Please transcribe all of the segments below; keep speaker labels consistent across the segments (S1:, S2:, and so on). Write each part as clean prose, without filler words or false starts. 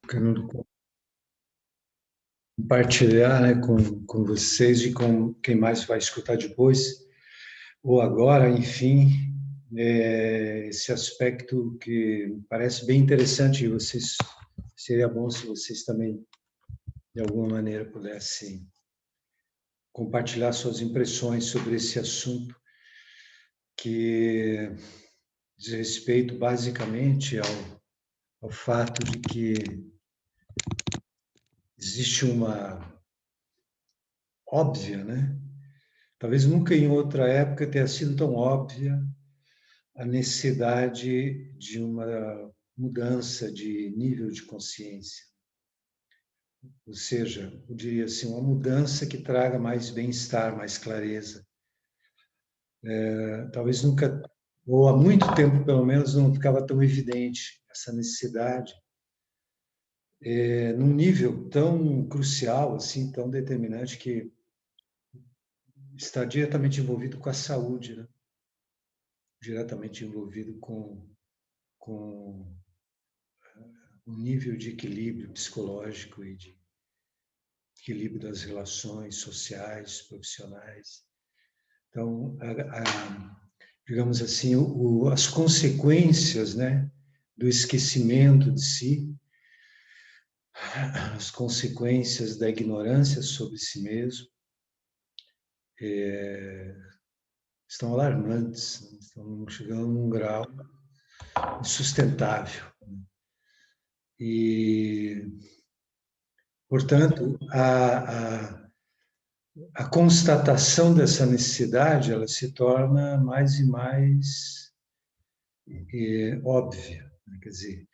S1: Quero compartilhar, né, com vocês e com quem mais vai escutar depois, ou agora, enfim, esse aspecto que me parece bem interessante e vocês, seria bom se vocês também, de alguma maneira, pudessem compartilhar suas impressões sobre esse assunto que diz respeito basicamente ao fato de que existe uma óbvia, né? Talvez nunca em outra época tenha sido tão óbvia a necessidade de uma mudança de nível de consciência. Ou seja, eu diria assim, uma mudança que traga mais bem-estar, mais clareza. Talvez nunca, ou há muito tempo pelo menos, não ficava tão evidente essa necessidade, num nível tão crucial, assim, tão determinante, que está diretamente envolvido com a saúde, né? Diretamente envolvido com um nível de equilíbrio psicológico e de equilíbrio das relações sociais, profissionais. Então, digamos assim, as consequências, né, do esquecimento de si, as consequências da ignorância sobre si mesmo, estão alarmantes, né? Estão chegando a um grau insustentável. E, portanto, a constatação dessa necessidade, ela se torna mais e mais óbvia, né? Quer dizer,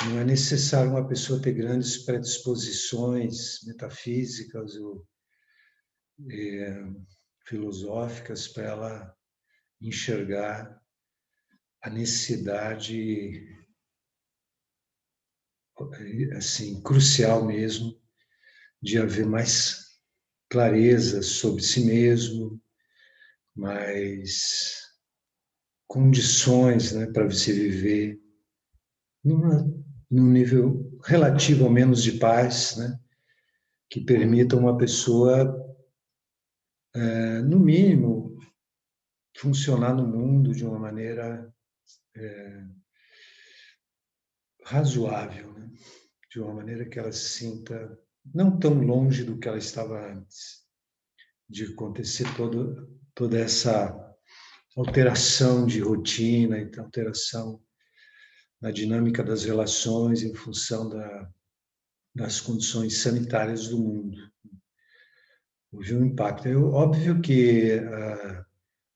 S1: não é necessário uma pessoa ter grandes predisposições metafísicas ou filosóficas para ela enxergar a necessidade, assim, crucial mesmo, de haver mais clareza sobre si mesmo, mais condições, né, para você viver numa, num nível relativo ao menos de paz, né, que permita uma pessoa, no mínimo, funcionar no mundo de uma maneira razoável, né? De uma maneira que ela se sinta não tão longe do que ela estava antes, de acontecer toda essa alteração de rotina e alteração na dinâmica das relações em função das condições sanitárias do mundo. Houve um impacto. É óbvio que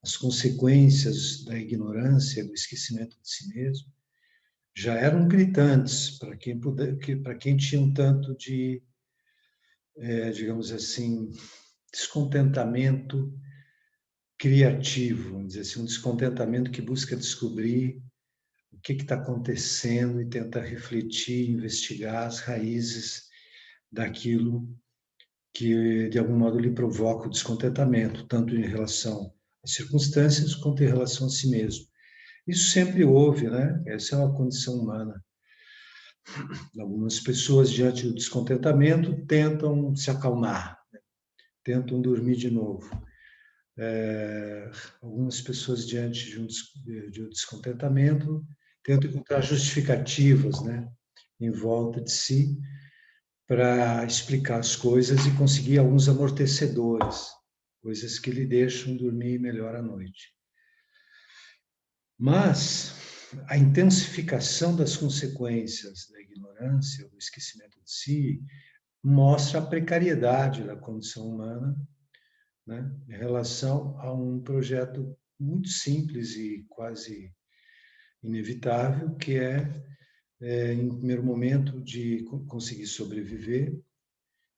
S1: as consequências da ignorância, do esquecimento de si mesmo, já eram gritantes para quem tinha um tanto de, digamos assim, descontentamento criativo, vamos dizer assim, um descontentamento que busca descobrir o que está acontecendo e tenta refletir, investigar as raízes daquilo que, de algum modo, lhe provoca o descontentamento, tanto em relação às circunstâncias quanto em relação a si mesmo. Isso sempre houve, né? Essa é uma condição humana. Algumas pessoas, diante do descontentamento, tentam se acalmar, tentam dormir de novo. Algumas pessoas, diante de um descontentamento, tentam encontrar justificativas, né, em volta de si, para explicar as coisas e conseguir alguns amortecedores, coisas que lhe deixam dormir melhor à noite. Mas a intensificação das consequências da ignorância, do esquecimento de si, mostra a precariedade da condição humana, né, em relação a um projeto muito simples e quase inevitável, que em primeiro momento, de conseguir sobreviver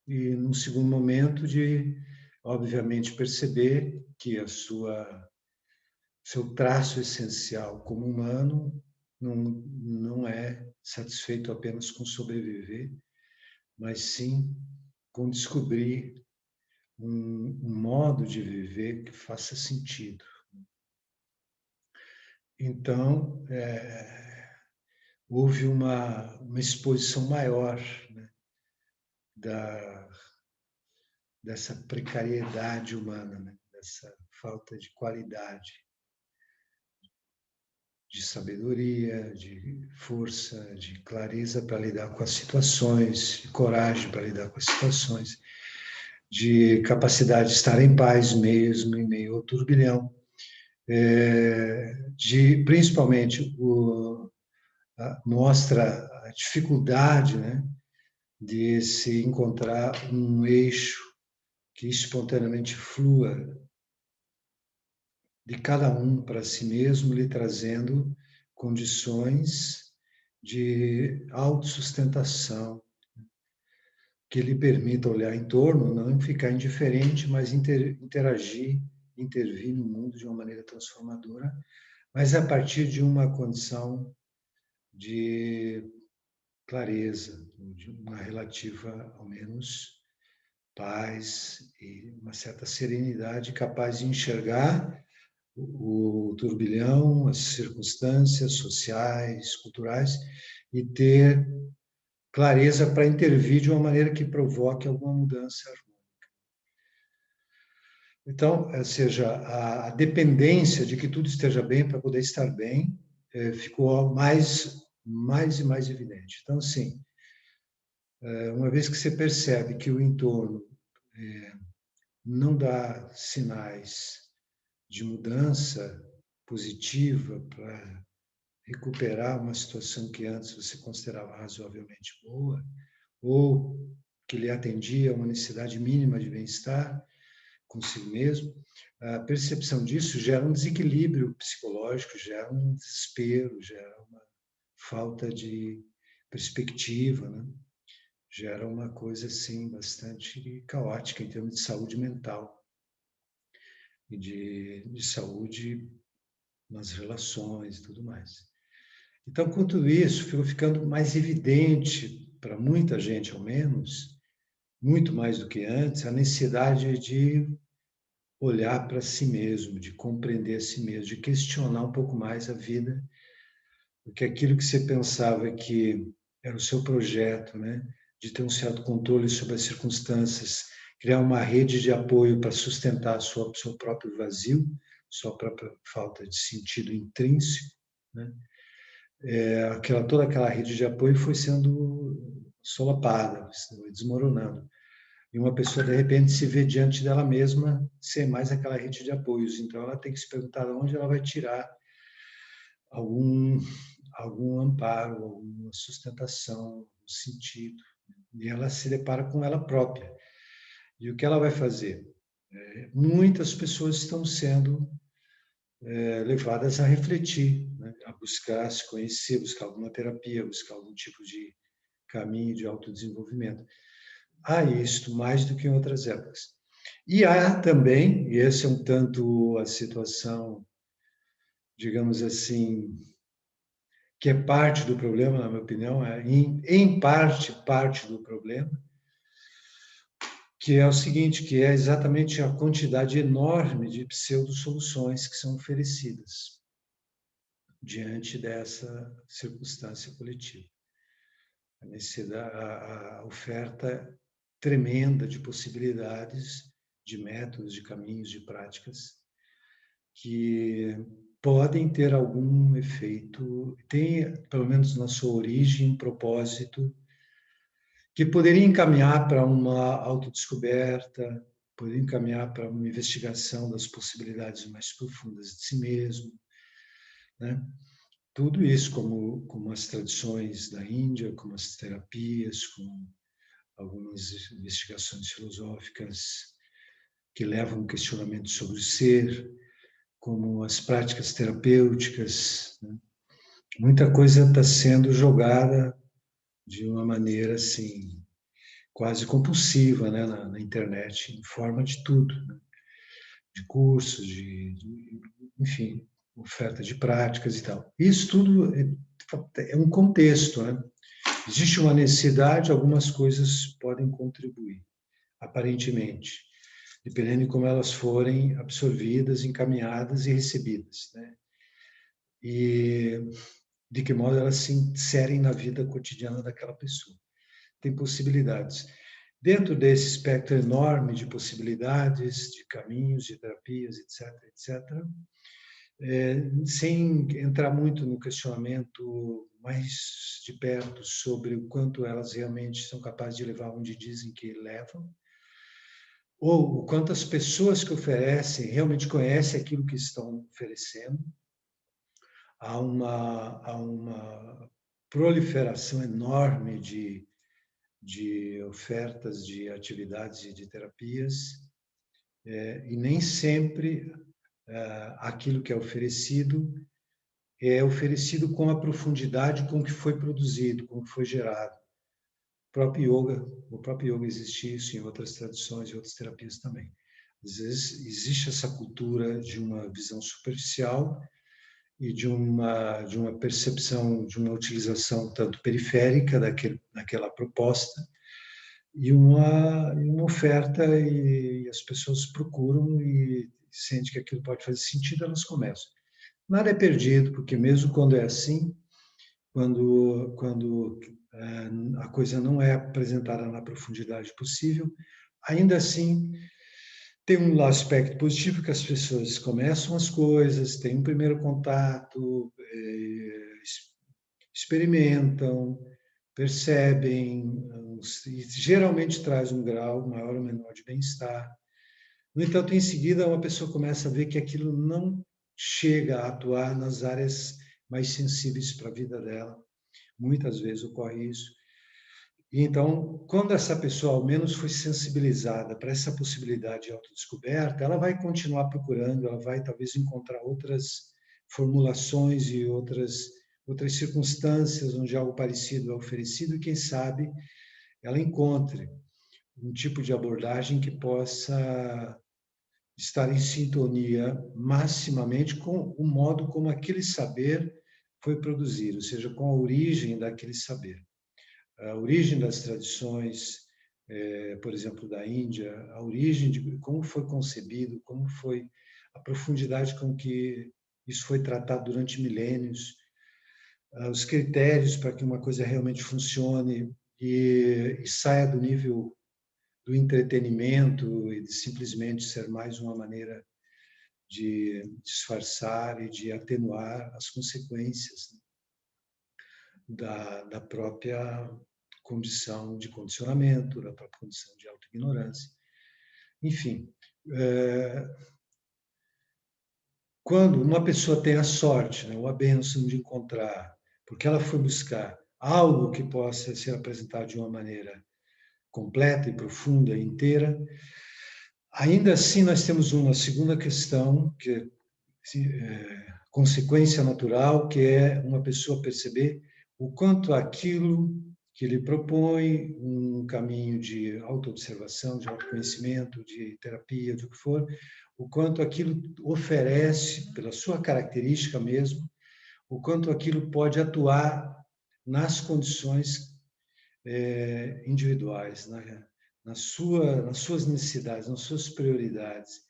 S1: e, num segundo momento, de, obviamente, perceber que seu traço essencial como humano não é satisfeito apenas com sobreviver, mas sim com descobrir um modo de viver que faça sentido. Então, houve uma exposição maior, né, dessa precariedade humana, né, dessa falta de qualidade, de sabedoria, de força, de clareza para lidar com as situações, de coragem para lidar com as situações, de capacidade de estar em paz mesmo em meio ao turbilhão, de principalmente mostra a dificuldade, né, de se encontrar um eixo que espontaneamente flua de cada um para si mesmo, lhe trazendo condições de autossustentação, que lhe permita olhar em torno, não ficar indiferente, mas interagir, intervir no mundo de uma maneira transformadora, mas a partir de uma condição de clareza, de uma relativa, ao menos, paz e uma certa serenidade, capaz de enxergar o turbilhão, as circunstâncias sociais, culturais, e ter clareza para intervir de uma maneira que provoque alguma mudança harmônica. Então, ou seja, a dependência de que tudo esteja bem para poder estar bem ficou mais e mais evidente. Então, assim, uma vez que você percebe que o entorno não dá sinais de mudança positiva para recuperar uma situação que antes você considerava razoavelmente boa, ou que lhe atendia a uma necessidade mínima de bem-estar consigo mesmo, a percepção disso gera um desequilíbrio psicológico, gera um desespero, gera uma falta de perspectiva, né? Gera uma coisa assim bastante caótica em termos de saúde mental e de saúde nas relações e tudo mais. Então, com tudo isso, ficou ficando mais evidente para muita gente, ao menos, muito mais do que antes, a necessidade de olhar para si mesmo, de compreender a si mesmo, de questionar um pouco mais a vida, porque aquilo que você pensava que era o seu projeto, né, de ter um certo controle sobre as circunstâncias, criar uma rede de apoio para sustentar seu próprio vazio, sua própria falta de sentido intrínseco, né? Toda aquela rede de apoio foi sendo solapada, desmoronando. E uma pessoa, de repente, se vê diante dela mesma sem mais aquela rede de apoios. Então, ela tem que se perguntar de onde ela vai tirar algum, algum amparo, alguma sustentação, algum sentido. E ela se depara com ela própria. E o que ela vai fazer? Muitas pessoas estão sendo levadas a refletir, né? A buscar se conhecer, buscar alguma terapia, buscar algum tipo de caminho de autodesenvolvimento. Há isto mais do que em outras épocas. E há também, e esse é um tanto a situação, digamos assim, que é parte do problema, na minha opinião, em parte do problema, que é o seguinte, que é exatamente a quantidade enorme de pseudo-soluções que são oferecidas diante dessa circunstância coletiva. A oferta tremenda de possibilidades, de métodos, de caminhos, de práticas que podem ter algum efeito, tem, pelo menos na sua origem, um propósito que poderia encaminhar para uma autodescoberta, poderia encaminhar para uma investigação das possibilidades mais profundas de si mesmo, né? Tudo isso, como as tradições da Índia, como as terapias, como algumas investigações filosóficas que levam um questionamento sobre o ser, como as práticas terapêuticas, né? Muita coisa está sendo jogada de uma maneira assim quase compulsiva, né, na internet, em forma de tudo, né? De cursos, enfim, oferta de práticas e tal. Isso tudo é um contexto, né? Existe uma necessidade, algumas coisas podem contribuir, aparentemente, dependendo de como elas forem absorvidas, encaminhadas e recebidas, né? E de que modo elas se inserem na vida cotidiana daquela pessoa. Tem possibilidades. Dentro desse espectro enorme de possibilidades, de caminhos, de terapias, etc., etc., sem entrar muito no questionamento mais de perto sobre o quanto elas realmente são capazes de levar onde dizem que levam, ou o quanto as pessoas que oferecem realmente conhecem aquilo que estão oferecendo. Há uma proliferação enorme de ofertas, de atividades e de terapias, e nem sempre aquilo que é oferecido com a profundidade com que foi produzido, com que foi gerado. O próprio yoga existe isso em outras tradições e outras terapias também. Às vezes existe essa cultura de uma visão superficial e de uma percepção, de uma utilização tanto periférica daquela proposta, e uma oferta, e as pessoas procuram e sentem que aquilo pode fazer sentido, elas começam. Nada é perdido, porque mesmo quando é assim, quando a coisa não é apresentada na profundidade possível, ainda assim tem um aspecto positivo, que as pessoas começam as coisas, têm um primeiro contato, experimentam, percebem, e geralmente traz um grau maior ou menor de bem-estar. No entanto, em seguida, uma pessoa começa a ver que aquilo não chega a atuar nas áreas mais sensíveis para a vida dela. Muitas vezes ocorre isso. E então, quando essa pessoa ao menos foi sensibilizada para essa possibilidade de autodescoberta, ela vai continuar procurando, ela vai talvez encontrar outras formulações e outras circunstâncias onde algo parecido é oferecido, e quem sabe ela encontre um tipo de abordagem que possa estar em sintonia maximamente com o modo como aquele saber foi produzido, ou seja, com a origem daquele saber. A origem das tradições, por exemplo, da Índia, a origem de como foi concebido, como foi a profundidade com que isso foi tratado durante milênios, os critérios para que uma coisa realmente funcione e saia do nível do entretenimento e de simplesmente ser mais uma maneira de disfarçar e de atenuar as consequências da própria condição de condicionamento, da própria condição de autoignorância. Enfim, quando uma pessoa tem a sorte, ou a bênção de encontrar, porque ela foi buscar algo que possa ser apresentado de uma maneira completa e profunda e inteira, ainda assim nós temos uma segunda questão, que é consequência natural, que é uma pessoa perceber o quanto aquilo que lhe propõe um caminho de autoobservação, de autoconhecimento, de terapia, do que for, o quanto aquilo oferece, pela sua característica mesmo, o quanto aquilo pode atuar nas condições individuais, nas suas necessidades, nas suas prioridades.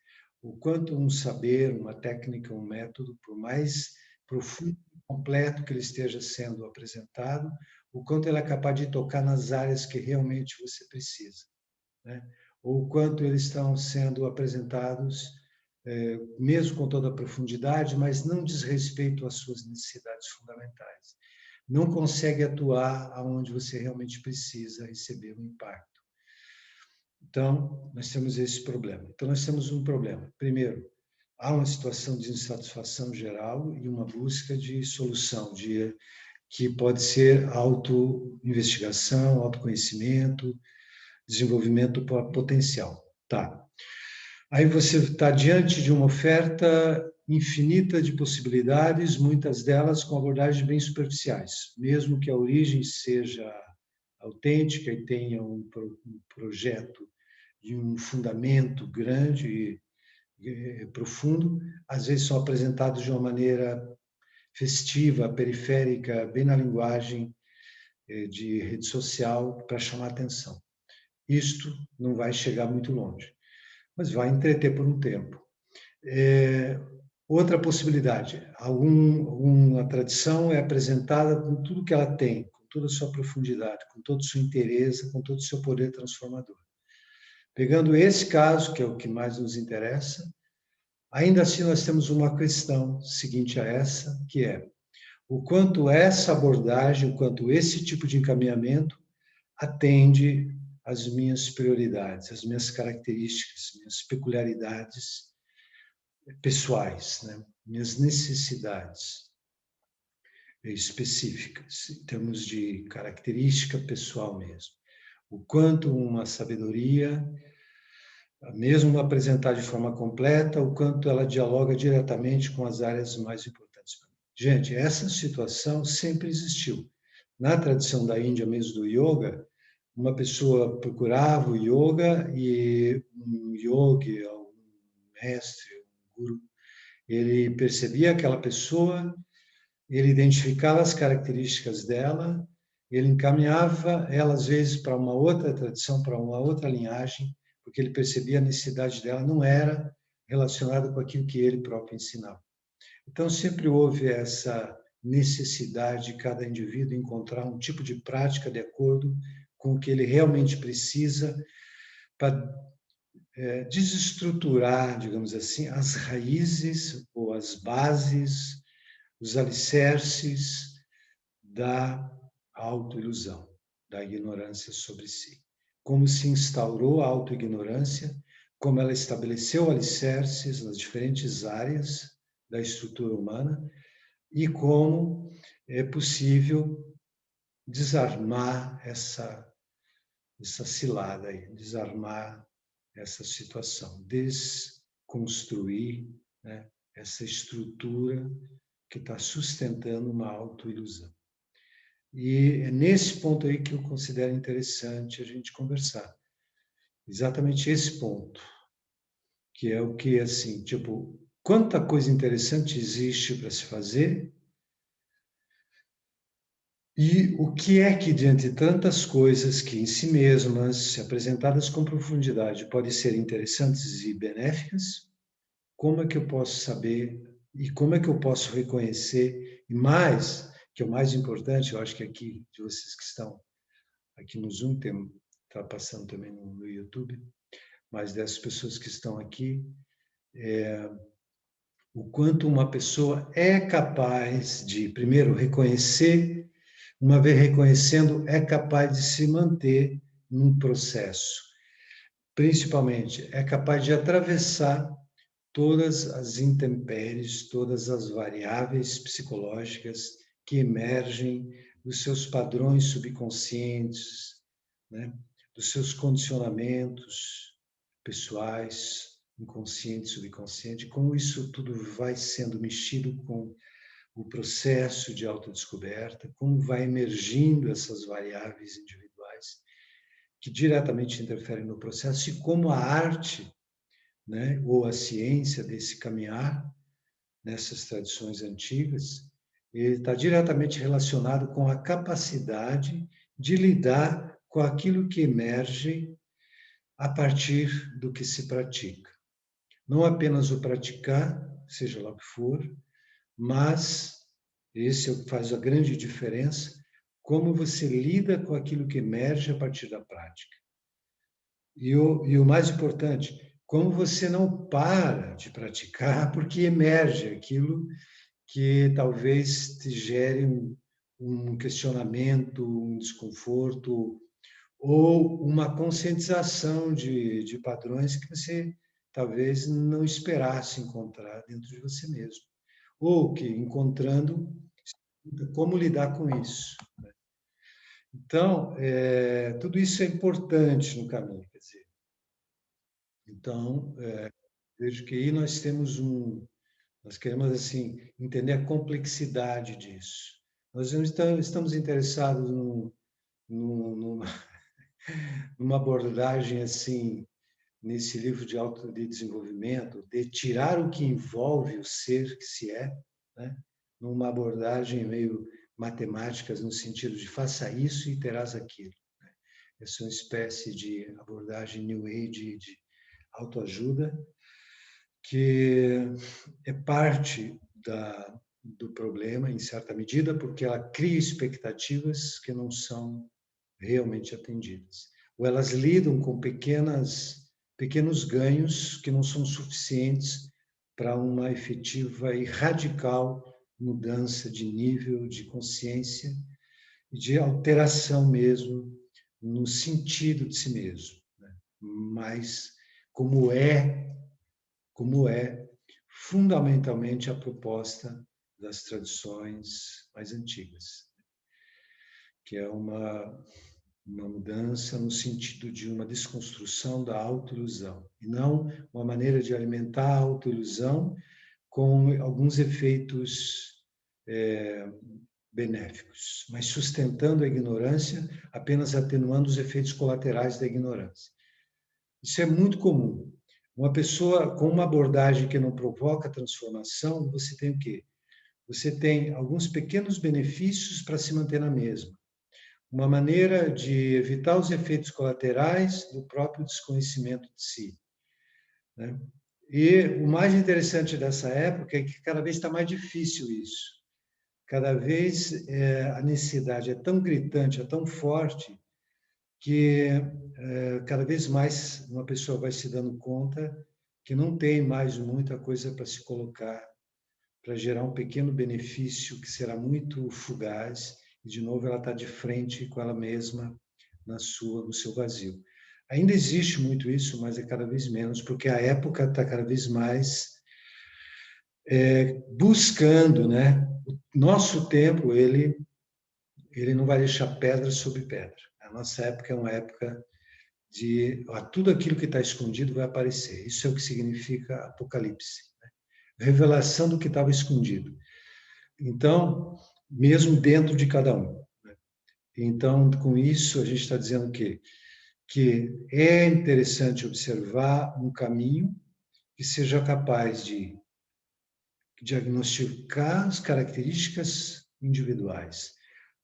S1: O quanto um saber, uma técnica, um método, por mais profundo e completo que ele esteja sendo apresentado, o quanto ele é capaz de tocar nas áreas que realmente você precisa, né? Ou o quanto eles estão sendo apresentados, mesmo com toda a profundidade, mas não diz respeito às suas necessidades fundamentais. Não consegue atuar aonde você realmente precisa receber um impacto. Então, nós temos esse problema. Então, nós temos um problema. Primeiro, há uma situação de insatisfação geral e uma busca de solução, que pode ser auto-investigação, autoconhecimento, desenvolvimento potencial. Tá. Aí você está diante de uma oferta infinita de possibilidades, muitas delas com abordagens bem superficiais, mesmo que a origem seja autêntica e tenha um projeto e um fundamento grande e profundo, às vezes são apresentados de uma maneira festiva, periférica, bem na linguagem de rede social, para chamar atenção. Isto não vai chegar muito longe, mas vai entreter por um tempo. Outra possibilidade, uma tradição é apresentada com tudo que ela tem, com toda a sua profundidade, com toda a sua inteireza, com todo o seu poder transformador. Pegando esse caso, que é o que mais nos interessa, ainda assim nós temos uma questão seguinte a essa, que é o quanto essa abordagem, o quanto esse tipo de encaminhamento atende às minhas prioridades, às minhas características, minhas peculiaridades pessoais, né? Minhas necessidades específicas, em termos de característica pessoal mesmo. O quanto uma sabedoria, mesmo apresentar de forma completa, o quanto ela dialoga diretamente com as áreas mais importantes para mim. Gente, essa situação sempre existiu. Na tradição da Índia mesmo do yoga, uma pessoa procurava o yoga e um yogi, um mestre, um guru, ele percebia aquela pessoa, ele identificava as características dela, ele encaminhava ela, às vezes, para uma outra tradição, para uma outra linhagem, porque ele percebia a necessidade dela não era relacionada com aquilo que ele próprio ensinava. Então, sempre houve essa necessidade de cada indivíduo encontrar um tipo de prática de acordo com o que ele realmente precisa para desestruturar, digamos assim, as raízes ou as bases, os alicerces da autoilusão, da ignorância sobre si. Como se instaurou a autoignorância, como ela estabeleceu alicerces nas diferentes áreas da estrutura humana e como é possível desarmar essa cilada aí, desarmar essa situação, desconstruir, né, essa estrutura que está sustentando uma autoilusão. E é nesse ponto aí que eu considero interessante a gente conversar. Exatamente esse ponto, que é o que, assim, tipo, quanta coisa interessante existe para se fazer e o que é que, diante de tantas coisas que em si mesmas, se apresentadas com profundidade, podem ser interessantes e benéficas, como é que eu posso saber e como é que eu posso reconhecer, e mais, que é o mais importante, eu acho que aqui, de vocês que estão aqui no Zoom, está passando também no YouTube, mas dessas pessoas que estão aqui, o quanto uma pessoa é capaz de, primeiro, reconhecer, uma vez reconhecendo, é capaz de se manter num processo. Principalmente, é capaz de atravessar todas as intempéries, todas as variáveis psicológicas que emergem dos seus padrões subconscientes, né? Dos seus condicionamentos pessoais, inconsciente, subconsciente, como isso tudo vai sendo mexido com o processo de autodescoberta, como vai emergindo essas variáveis individuais que diretamente interferem no processo e como a arte, né, ou a ciência desse caminhar nessas tradições antigas, ele está diretamente relacionado com a capacidade de lidar com aquilo que emerge a partir do que se pratica. Não apenas o praticar, seja lá o que for, mas esse faz a grande diferença, como você lida com aquilo que emerge a partir da prática. E o mais importante, como você não para de praticar, porque emerge aquilo que talvez te gere um questionamento, um desconforto, ou uma conscientização de padrões que você talvez não esperasse encontrar dentro de você mesmo. Ou que, encontrando, como lidar com isso. Então, tudo isso é importante no caminho, quer dizer. Então, vejo que aí nós queremos assim entender a complexidade disso. Nós estamos interessados numa abordagem assim nesse livro de desenvolvimento, de tirar o que envolve o ser que se é, né? Numa abordagem meio matemática, no sentido de faça isso e terás aquilo. Essa é uma espécie de abordagem New Age de autoajuda, que é parte do problema, em certa medida, porque ela cria expectativas que não são realmente atendidas. Ou elas lidam com pequenos ganhos que não são suficientes para uma efetiva e radical mudança de nível de consciência e de alteração mesmo no sentido de si mesmo, né? Mas como é fundamentalmente a proposta das tradições mais antigas, que é uma mudança no sentido de uma desconstrução da autoilusão, e não uma maneira de alimentar a autoilusão com alguns efeitos benéficos, mas sustentando a ignorância, apenas atenuando os efeitos colaterais da ignorância. Isso é muito comum. Uma pessoa com uma abordagem que não provoca transformação, você tem o quê? Você tem alguns pequenos benefícios para se manter na mesma. Uma maneira de evitar os efeitos colaterais do próprio desconhecimento de si, né? E o mais interessante dessa época é que cada vez está mais difícil isso. Cada vez a necessidade é tão gritante, é tão forte, que cada vez mais uma pessoa vai se dando conta que não tem mais muita coisa para se colocar, para gerar um pequeno benefício que será muito fugaz, e de novo ela está de frente com ela mesma no seu vazio. Ainda existe muito isso, mas é cada vez menos, porque a época está cada vez mais buscando, né? O nosso tempo, ele não vai deixar pedra sobre pedra. A nossa época é uma época de tudo aquilo que está escondido vai aparecer. Isso é o que significa Apocalipse, né? Revelação do que estava escondido. Então, mesmo dentro de cada um, né? Então, com isso, a gente está dizendo que é interessante observar um caminho que seja capaz de diagnosticar as características individuais,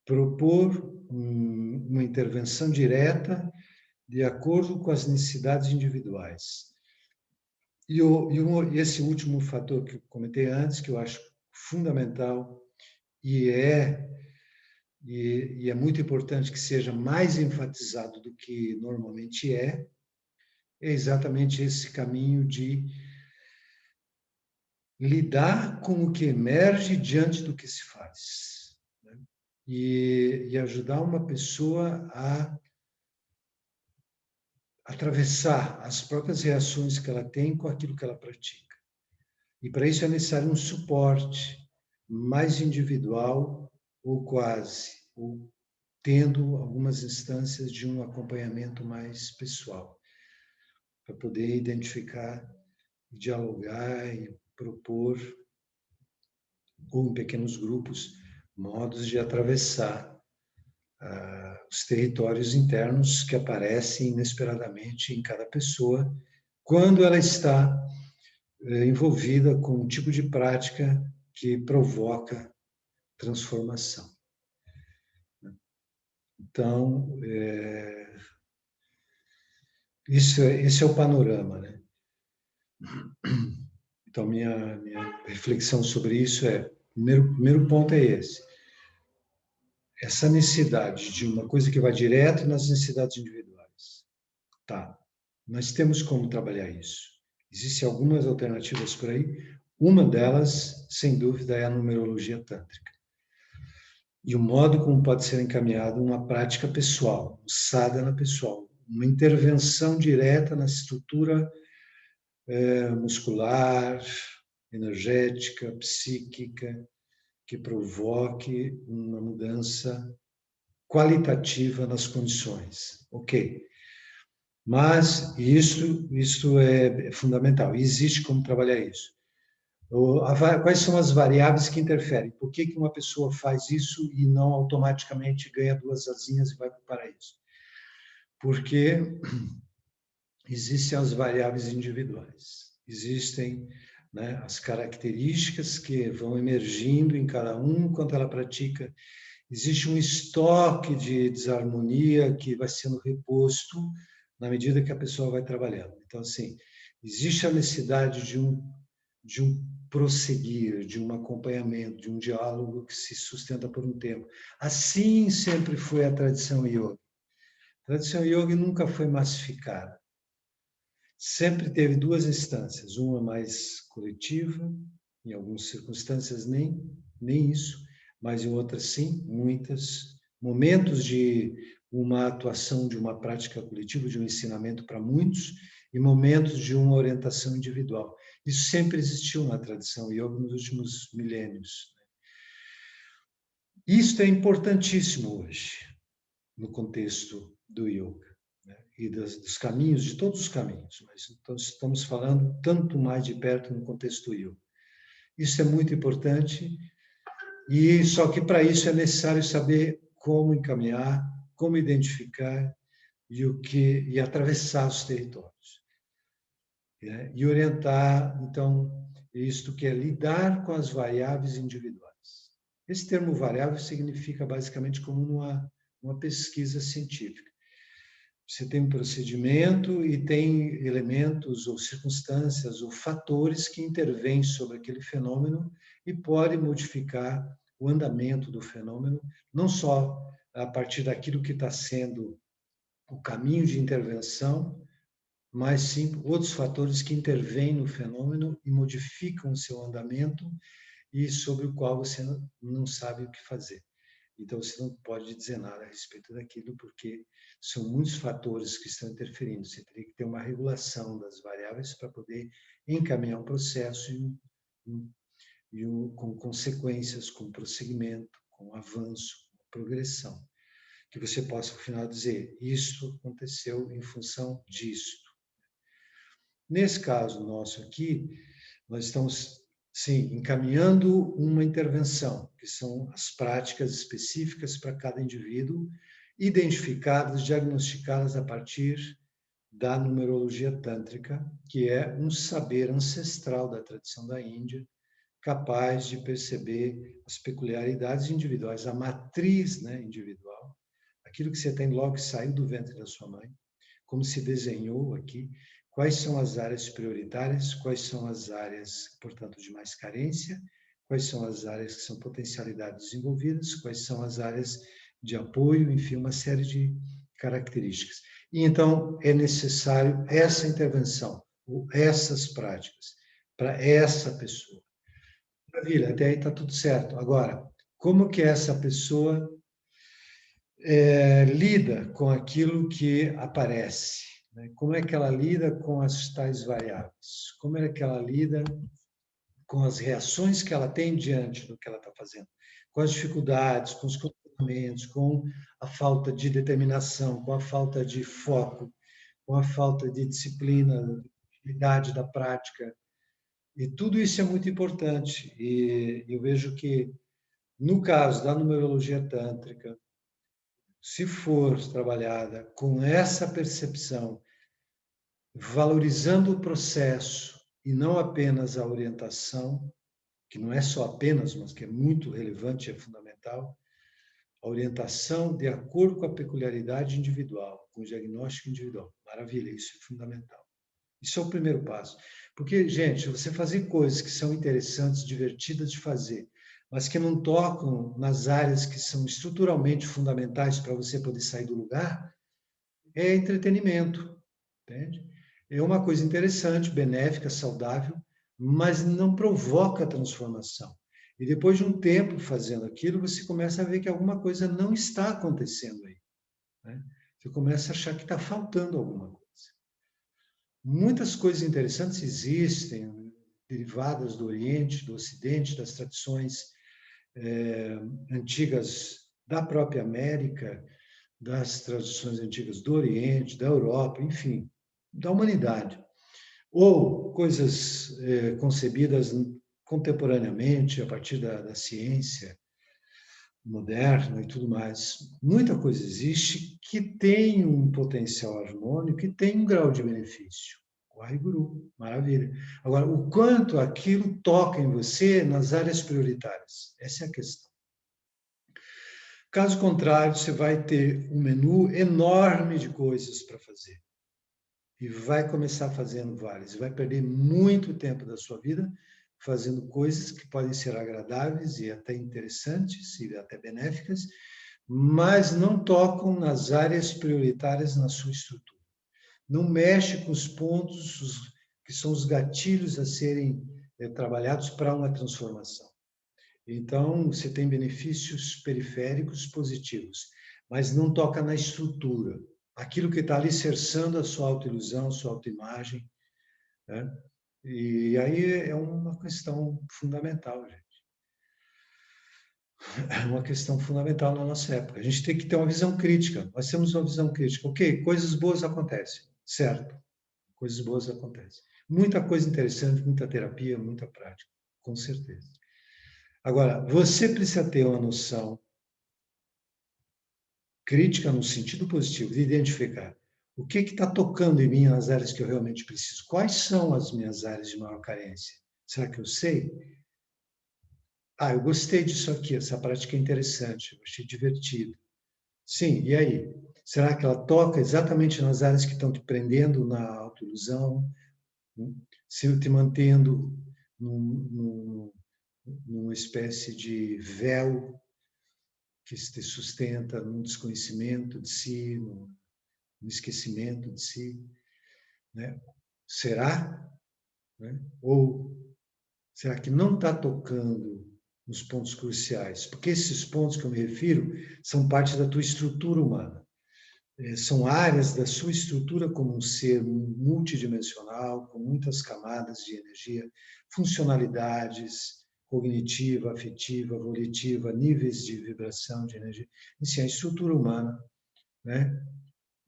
S1: propor uma intervenção direta de acordo com as necessidades individuais. E esse último fator que eu comentei antes, que eu acho fundamental e é muito importante que seja mais enfatizado do que normalmente é exatamente esse caminho de lidar com o que emerge diante do que se faz, né? E ajudar uma pessoa a atravessar as próprias reações que ela tem com aquilo que ela pratica. E para isso é necessário um suporte mais individual ou quase, ou tendo algumas instâncias de um acompanhamento mais pessoal, para poder identificar, dialogar e propor, ou em pequenos grupos, modos de atravessar os territórios internos que aparecem inesperadamente em cada pessoa quando ela está envolvida com um tipo de prática que provoca transformação. Então, esse é o panorama, né? Então, minha reflexão sobre isso primeiro ponto é esse. Essa necessidade de uma coisa que vai direto nas necessidades individuais. Tá, nós temos como trabalhar isso. Existem algumas alternativas por aí. Uma delas, sem dúvida, é a numerologia tântrica. E o modo como pode ser encaminhado uma prática pessoal, um sadhana pessoal, uma intervenção direta na estrutura muscular, energética, psíquica, que provoque uma mudança qualitativa nas condições. Ok. Mas isso é fundamental. E existe como trabalhar isso. Quais são as variáveis que interferem? Por que uma pessoa faz isso e não automaticamente ganha duas asinhas e vai para o paraíso? Porque existem as variáveis individuais. Existem, né, as características que vão emergindo em cada um enquanto ela pratica. Existe um estoque de desarmonia que vai sendo reposto na medida que a pessoa vai trabalhando. Então, assim, Existe a necessidade de um prosseguir, de um acompanhamento, de um diálogo que se sustenta por um tempo. Assim sempre foi a tradição yoga. A tradição yoga nunca foi massificada. Sempre teve duas instâncias, uma mais coletiva, em algumas circunstâncias nem isso, mas em outras sim, muitas. Momentos de uma atuação, de uma prática coletiva, de um ensinamento para muitos, e momentos de uma orientação individual. Isso sempre existiu na tradição yoga nos últimos milênios. Isso é importantíssimo hoje, no contexto do yoga, né? E dos caminhos, de todos os caminhos, mas então estamos falando tanto mais de perto no contexto do yoga. Isso é muito importante, e só que para isso é necessário saber como encaminhar, como identificar e atravessar os territórios, né? E orientar, então, isto que é lidar com as variáveis individuais. Esse termo variável significa basicamente como uma pesquisa científica. Você tem um procedimento e tem elementos ou circunstâncias ou fatores que intervêm sobre aquele fenômeno e podem modificar o andamento do fenômeno, não só a partir daquilo que está sendo o caminho de intervenção, mas sim outros fatores que intervêm no fenômeno e modificam o seu andamento e sobre o qual você não sabe o que fazer. Então, você não pode dizer nada a respeito daquilo, porque são muitos fatores que estão interferindo. Você teria que ter uma regulação das variáveis para poder encaminhar um processo com consequências, com prosseguimento, com avanço, com progressão. Que você possa, no final, dizer, isso aconteceu em função disto. Nesse caso nosso aqui, nós estamos, sim, encaminhando uma intervenção, que são as práticas específicas para cada indivíduo, identificadas, diagnosticadas a partir da numerologia tântrica, que é um saber ancestral da tradição da Índia, capaz de perceber as peculiaridades individuais, a matriz, né, individual, aquilo que você tem logo que saiu do ventre da sua mãe, como se desenhou aqui, quais são as áreas prioritárias, quais são as áreas, portanto, de mais carência, quais são as áreas que são potencialidades desenvolvidas, quais são as áreas de apoio, enfim, uma série de características. E então é necessário essa intervenção, ou essas práticas, para essa pessoa. Maravilha, até aí está tudo certo. Agora, como que essa pessoa lida com aquilo que aparece, né? Como é que ela lida com as tais variáveis? Como é que ela lida com as reações que ela tem diante do que ela está fazendo? Com as dificuldades, com os comportamentos, com a falta de determinação, com a falta de foco, com a falta de disciplina, utilidade da prática. E tudo isso é muito importante. E eu vejo que, no caso da numerologia tântrica, se for trabalhada com essa percepção, valorizando o processo e não apenas a orientação, que não é só apenas, mas que é muito relevante e é fundamental, a orientação de acordo com a peculiaridade individual, com o diagnóstico individual. Maravilha, isso é fundamental. Isso é o primeiro passo. Porque, gente, você fazer coisas que são interessantes, divertidas de fazer, mas que não tocam nas áreas que são estruturalmente fundamentais para você poder sair do lugar, é entretenimento, entende? É uma coisa interessante, benéfica, saudável, mas não provoca transformação. E depois de um tempo fazendo aquilo, você começa a ver que alguma coisa não está acontecendo aí, né? Você começa a achar que está faltando alguma coisa. Muitas coisas interessantes existem, derivadas do Oriente, do Ocidente, das tradições antigas da própria América, das tradições antigas do Oriente, da Europa, enfim, da humanidade. Ou coisas concebidas contemporaneamente, a partir da ciência moderna e tudo mais. Muita coisa existe que tem um potencial harmônico e tem um grau de benefício. Waheguru, maravilha. Agora, o quanto aquilo toca em você nas áreas prioritárias? Essa é a questão. Caso contrário, você vai ter um menu enorme de coisas para fazer. e vai começar fazendo várias. Vai perder muito tempo da sua vida fazendo coisas que podem ser agradáveis e até interessantes e até benéficas, mas não tocam nas áreas prioritárias na sua estrutura. Não mexe com os pontos que são os gatilhos a serem trabalhados para uma transformação. Então, você tem benefícios periféricos positivos, mas não toca na estrutura, aquilo que está alicerçando a sua autoilusão, a sua autoimagem, né? E aí é uma questão fundamental, gente. É uma questão fundamental na nossa época. A gente tem que ter uma visão crítica. Nós temos uma visão crítica. Ok, coisas boas acontecem, certo? Coisas boas acontecem. Muita coisa interessante, muita terapia, muita prática, com certeza. Agora, você precisa ter uma noção crítica no sentido positivo, de identificar o que está tocando em mim nas áreas que eu realmente preciso. Quais são as minhas áreas de maior carência? Será que eu sei? Ah, eu gostei disso aqui, essa prática é interessante, eu achei divertido. Sim, e aí? Será que ela toca exatamente nas áreas que estão te prendendo na autoilusão, se te mantendo numa espécie de véu que te sustenta num desconhecimento de si, num esquecimento de si, né? Será? Né? Ou será que não está tocando nos pontos cruciais? Porque esses pontos que eu me refiro são parte da tua estrutura humana. São áreas da sua estrutura como um ser multidimensional, com muitas camadas de energia, funcionalidades cognitiva, afetiva, volitiva, níveis de vibração de energia. Assim, a estrutura humana, né?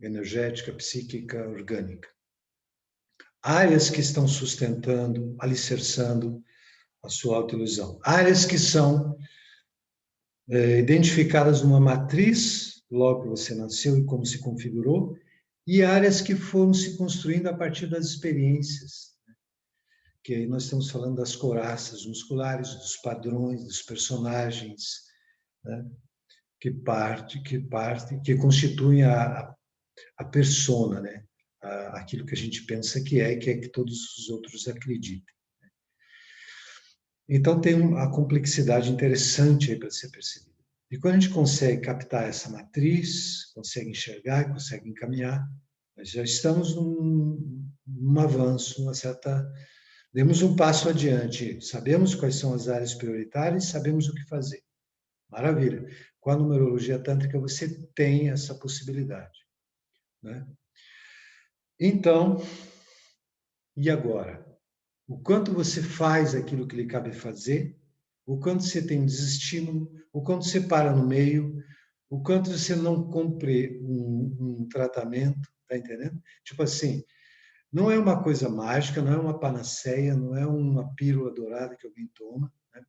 S1: Energética, psíquica, orgânica. Áreas que estão sustentando, alicerçando a sua autoilusão. Áreas que são identificadas numa matriz, logo que você nasceu e como se configurou, e áreas que foram se construindo a partir das experiências. Que aí nós estamos falando das couraças musculares, dos padrões, dos personagens, né? que constituem a persona, né? Aquilo que a gente pensa que é e que todos os outros acreditem. Então, tem uma complexidade interessante aí para ser percebida. E quando a gente consegue captar essa matriz, consegue enxergar, consegue encaminhar, nós já estamos num avanço, uma certa... Demos um passo adiante, sabemos quais são as áreas prioritárias, sabemos o que fazer. Maravilha. Com a numerologia tântrica, você tem essa possibilidade, né? Então, e agora? O quanto você faz aquilo que lhe cabe fazer, o quanto você tem desestímulo, o quanto você para no meio, o quanto você não cumpre um tratamento, tá entendendo? Tipo assim, não é uma coisa mágica, não é uma panaceia, não é uma pílula dourada que alguém toma, né?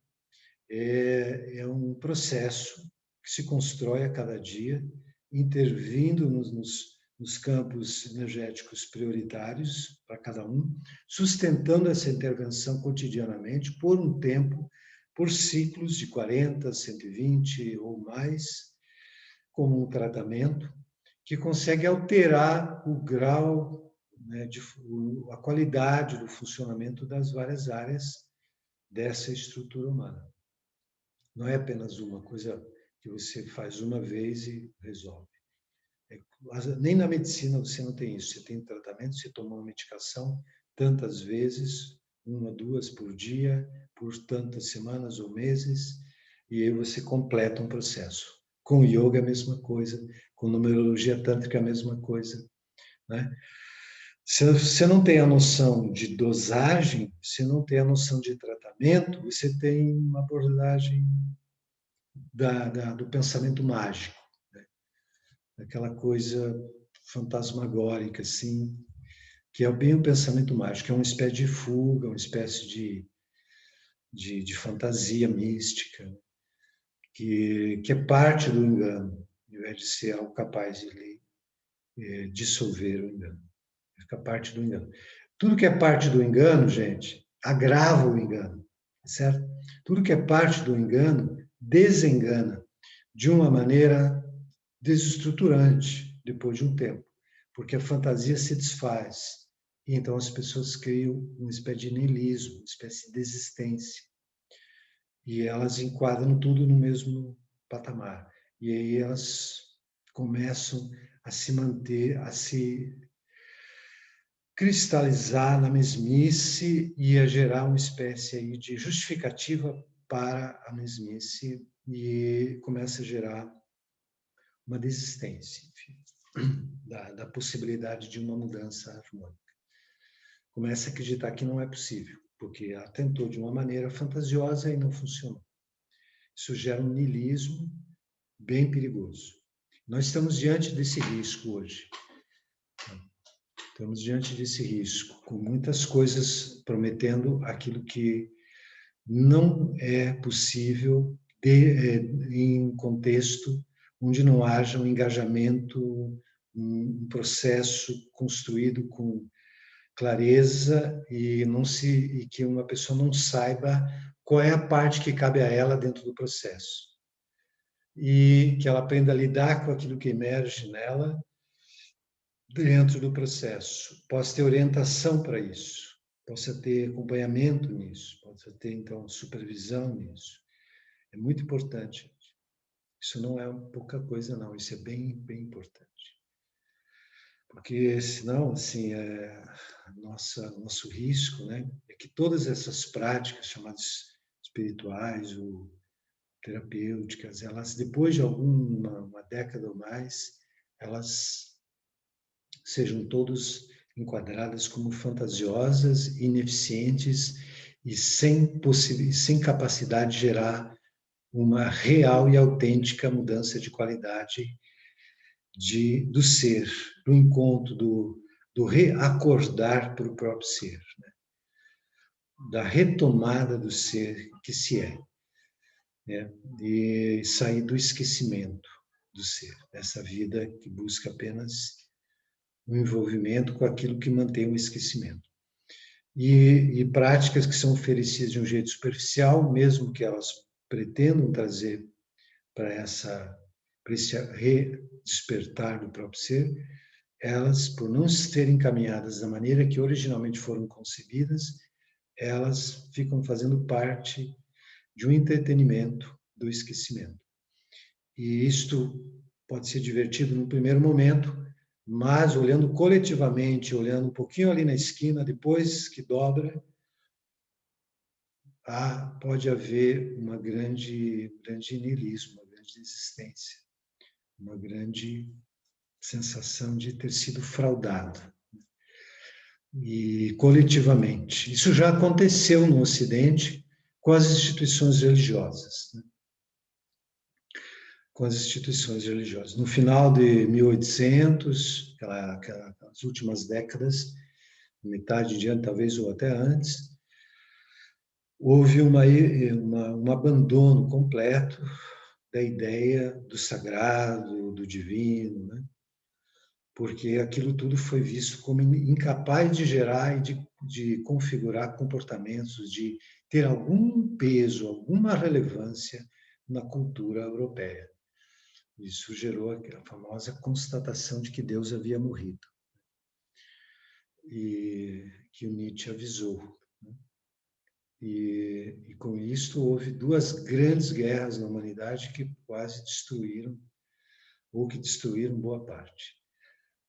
S1: É um processo que se constrói a cada dia, intervindo nos campos energéticos prioritários para cada um, sustentando essa intervenção cotidianamente por um tempo, por ciclos de 40, 120 ou mais, como um tratamento que consegue alterar o grau, né, a qualidade do funcionamento das várias áreas dessa estrutura humana. Não é apenas uma coisa que você faz uma vez e resolve. Nem na medicina você não tem isso. Você tem tratamento, você toma uma medicação tantas vezes, uma, duas por dia, por tantas semanas ou meses, e aí você completa um processo. Com yoga é a mesma coisa, com numerologia tântrica é a mesma coisa, né? Se você não tem a noção de dosagem, se não tem a noção de tratamento, você tem uma abordagem do pensamento mágico, né? Aquela coisa fantasmagórica, assim, que é bem o pensamento mágico, é uma espécie de fuga, uma espécie de fantasia mística, que é parte do engano, ao invés de ser algo capaz de dissolver o engano. Fica parte do engano. Tudo que é parte do engano, gente, agrava o engano, certo? Tudo que é parte do engano desengana de uma maneira desestruturante depois de um tempo. porque a fantasia se desfaz. E então as pessoas criam uma espécie de niilismo, uma espécie de desistência. E elas enquadram tudo no mesmo patamar. E aí elas começam a se manter, a se cristalizar na mesmice e a gerar uma espécie aí de justificativa para a mesmice e começa a gerar uma desistência, enfim, da possibilidade de uma mudança harmônica. Começa a acreditar que não é possível, porque ela tentou de uma maneira fantasiosa e não funcionou. Isso gera um niilismo bem perigoso. Nós estamos diante desse risco hoje. Estamos diante desse risco, com muitas coisas prometendo aquilo que não é possível em contexto onde não haja um engajamento, um processo construído com clareza e que uma pessoa não saiba qual é a parte que cabe a ela dentro do processo. E que ela aprenda a lidar com aquilo que emerge nela dentro do processo. Possa ter orientação para isso, possa ter acompanhamento nisso, possa ter, então, supervisão nisso. É muito importante. Isso não é pouca coisa, não. Isso é bem, bem importante. Porque, senão, assim, nosso risco, né, é que todas essas práticas chamadas espirituais ou terapêuticas, elas, depois de uma década ou mais, elas sejam todas enquadradas como fantasiosas, ineficientes e sem capacidade de gerar uma real e autêntica mudança de qualidade do ser, do encontro, do reacordar para o próprio ser, né? Da retomada do ser que se é, né? E sair do esquecimento do ser, dessa vida que busca apenas um envolvimento com aquilo que mantém o esquecimento. E práticas que são oferecidas de um jeito superficial, mesmo que elas pretendam trazer para esse redespertar do próprio ser, elas, por não serem encaminhadas da maneira que originalmente foram concebidas, elas ficam fazendo parte de um entretenimento do esquecimento. E isto pode ser divertido no primeiro momento, mas olhando coletivamente, olhando um pouquinho ali na esquina, depois que dobra, pode haver uma grande niilismo, uma grande desistência, uma grande sensação de ter sido fraudado. E coletivamente. Isso já aconteceu no Ocidente com as instituições religiosas, né? Com as instituições religiosas. No final de 1800, aquelas últimas décadas, metade de ano, talvez, ou até antes, houve um abandono completo da ideia do sagrado, do divino, né? Porque aquilo tudo foi visto como incapaz de gerar e de configurar comportamentos, de ter algum peso, alguma relevância na cultura europeia. Isso gerou a famosa constatação de que Deus havia morrido, e que o Nietzsche avisou. E com isso houve duas grandes guerras na humanidade que quase destruíram, ou que destruíram boa parte.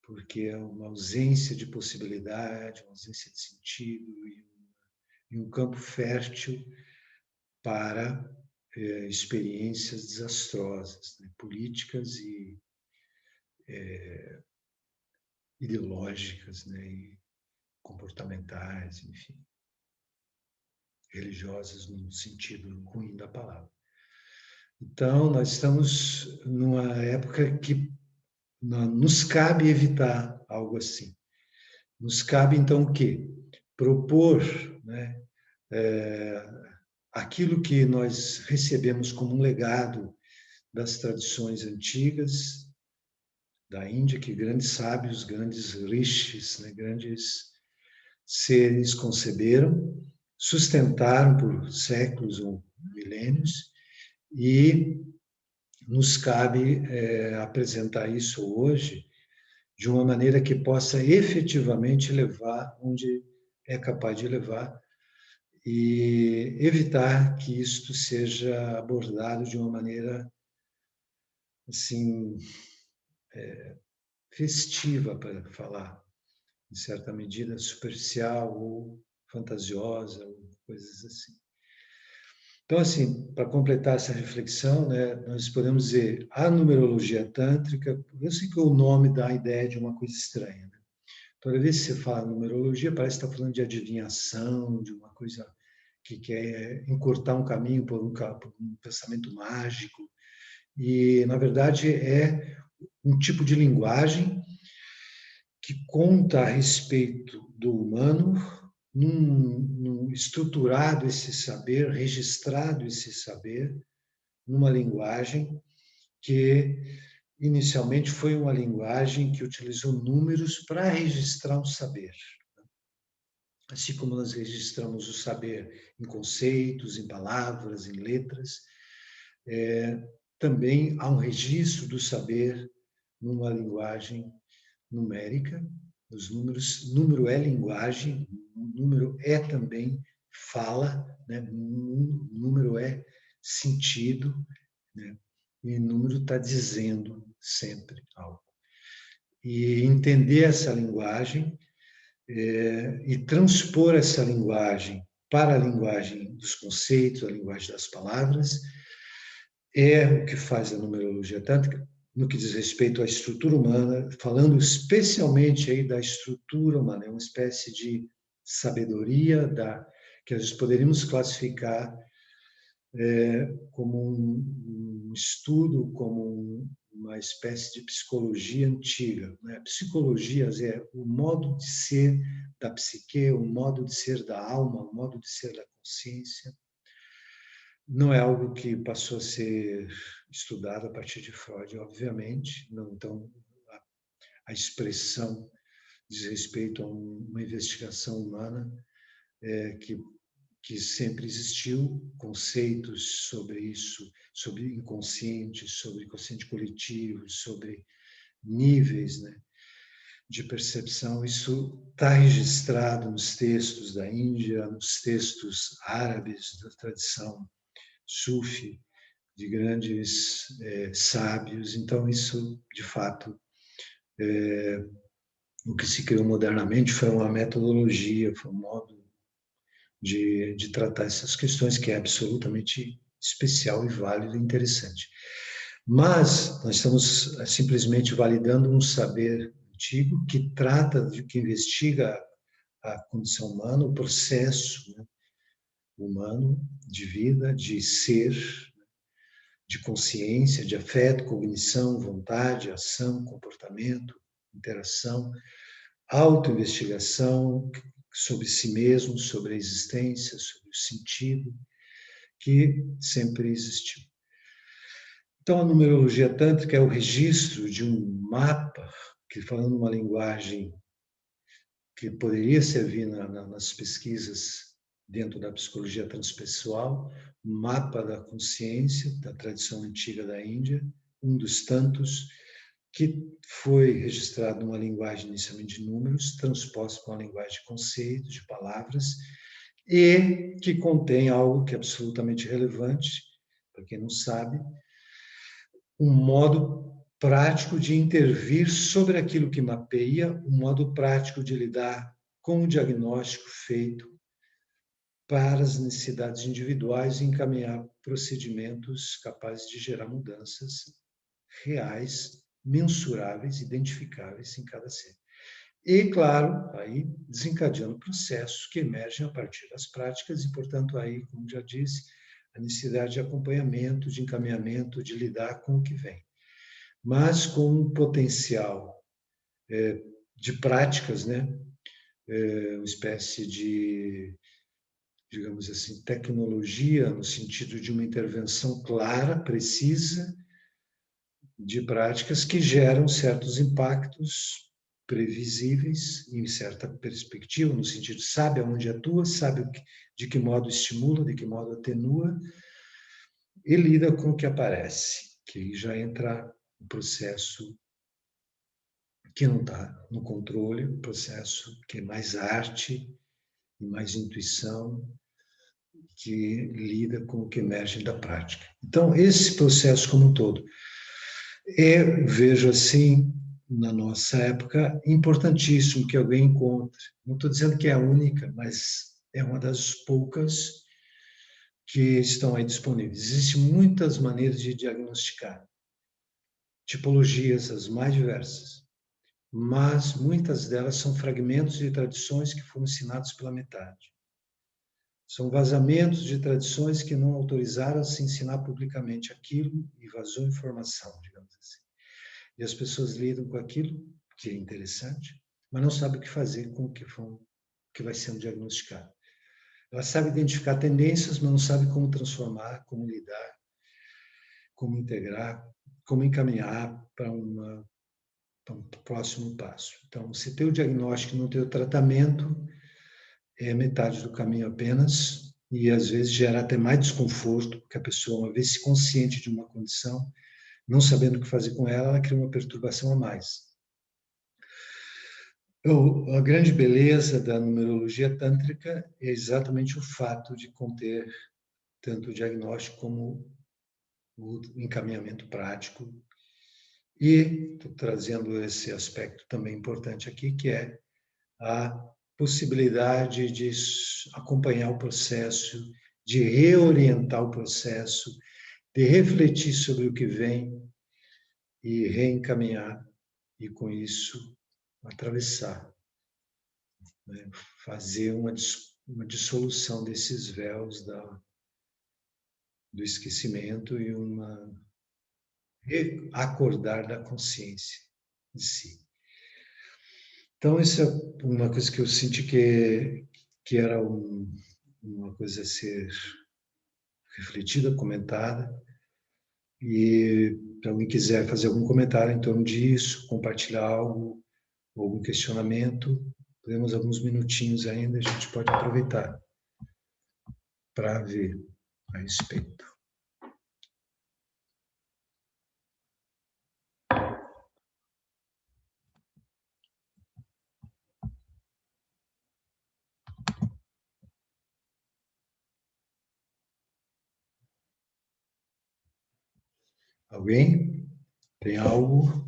S1: Porque é uma ausência de possibilidade, uma ausência de sentido e um campo fértil para experiências desastrosas, né? Políticas e ideológicas, né? E comportamentais, enfim, religiosas no sentido ruim da palavra. Então, nós estamos numa época que nos cabe evitar algo assim. Nos cabe, então, o quê? Propor, né, aquilo que nós recebemos como um legado das tradições antigas da Índia, que grandes sábios, grandes rishis, né, grandes seres conceberam, sustentaram por séculos ou milênios, e nos cabe apresentar isso hoje de uma maneira que possa efetivamente levar onde é capaz de levar e evitar que isto seja abordado de uma maneira assim festiva, para falar, em certa medida superficial ou fantasiosa, ou coisas assim. Então, assim, para completar essa reflexão, né, nós podemos dizer a numerologia tântrica, eu sei que o nome dá a ideia de uma coisa estranha, né? Toda vez que você fala numerologia, parece que está falando de adivinhação, de uma coisa que quer encurtar um caminho por um pensamento mágico. E, na verdade, é um tipo de linguagem que conta a respeito do humano, estruturado esse saber, registrado esse saber, numa linguagem que inicialmente foi uma linguagem que utilizou números para registrar um saber. Assim como nós registramos o saber em conceitos, em palavras, em letras, também há um registro do saber numa linguagem numérica. Os números, número é linguagem, número é também fala, né? Número é sentido, né? E número está dizendo sempre algo. E entender essa linguagem e transpor essa linguagem para a linguagem dos conceitos, a linguagem das palavras, é o que faz a numerologia tântrica no que diz respeito à estrutura humana, falando especialmente aí da estrutura humana, é uma espécie de sabedoria que nós poderíamos classificar como um estudo, como uma espécie de psicologia antiga, né? Psicologia é o modo de ser da psique, o modo de ser da alma, o modo de ser da consciência. Não é algo que passou a ser estudado a partir de Freud, obviamente. Não, então, a expressão diz respeito a uma investigação humana que sempre existiu, conceitos sobre isso, sobre inconsciente coletivo, sobre níveis, né, de percepção. Isso está registrado nos textos da Índia, nos textos árabes da tradição Sufi, de grandes sábios. Então, isso, de fato, o que se criou modernamente foi uma metodologia, foi um modo de tratar essas questões que é absolutamente especial e válido e interessante. Mas nós estamos simplesmente validando um saber antigo que trata de que investiga a condição humana, o processo, né, humano de vida, de ser, de consciência, de afeto, cognição, vontade, ação, comportamento, interação, autoinvestigação sobre si mesmo, sobre a existência, sobre o sentido, que sempre existiu. Então, a numerologia tântrica é o registro de um mapa, que falando uma linguagem que poderia servir nas pesquisas dentro da psicologia transpessoal, um mapa da consciência, da tradição antiga da Índia, um dos tantos que foi registrado numa linguagem inicialmente de números, transposto para uma linguagem de conceitos, de palavras, e que contém algo que é absolutamente relevante, para quem não sabe, um modo prático de intervir sobre aquilo que mapeia, um modo prático de lidar com o diagnóstico feito para as necessidades individuais e encaminhar procedimentos capazes de gerar mudanças reais, mensuráveis, identificáveis em cada ser. E, claro, aí desencadeando processos que emergem a partir das práticas e, portanto, aí, como já disse, a necessidade de acompanhamento, de encaminhamento, de lidar com o que vem. Mas com um potencial de práticas, né? Uma espécie de, digamos assim, tecnologia, no sentido de uma intervenção clara, precisa, de práticas que geram certos impactos previsíveis em certa perspectiva, no sentido sabe aonde atua, sabe de que modo estimula, de que modo atenua e lida com o que aparece, que já entra no processo que não está no controle, o processo que é mais arte e mais intuição, que lida com o que emerge da prática. Então, esse processo como um todo, eu vejo assim, na nossa época, importantíssimo que alguém encontre. Não estou dizendo que é a única, mas é uma das poucas que estão aí disponíveis. Existem muitas maneiras de diagnosticar, tipologias as mais diversas, mas muitas delas são fragmentos de tradições que foram ensinados pela metade. São vazamentos de tradições que não autorizaram a se ensinar publicamente aquilo e vazou informação, digamos assim. E as pessoas lidam com aquilo, que é interessante, mas não sabem o que fazer com que vai sendo diagnosticado. Elas sabem identificar tendências, mas não sabem como transformar, como lidar, como integrar, como encaminhar para um próximo passo. Então, se tem o diagnóstico e não tem o tratamento, é metade do caminho apenas, e às vezes gera até mais desconforto, porque a pessoa, uma vez se consciente de uma condição, não sabendo o que fazer com ela, ela cria uma perturbação a mais. A grande beleza da numerologia tântrica é exatamente o fato de conter tanto o diagnóstico como o encaminhamento prático. E estou trazendo esse aspecto também importante aqui, que é a possibilidade de acompanhar o processo, de reorientar o processo, de refletir sobre o que vem e reencaminhar, e com isso atravessar, né? Fazer uma dissolução desses véus do esquecimento e acordar da consciência de si. Então, isso é uma coisa que eu senti que era uma coisa a ser refletida, comentada, e se alguém quiser fazer algum comentário em torno disso, compartilhar algo, algum questionamento, temos alguns minutinhos ainda, a gente pode aproveitar para ver a respeito. Alguém? Tem algo?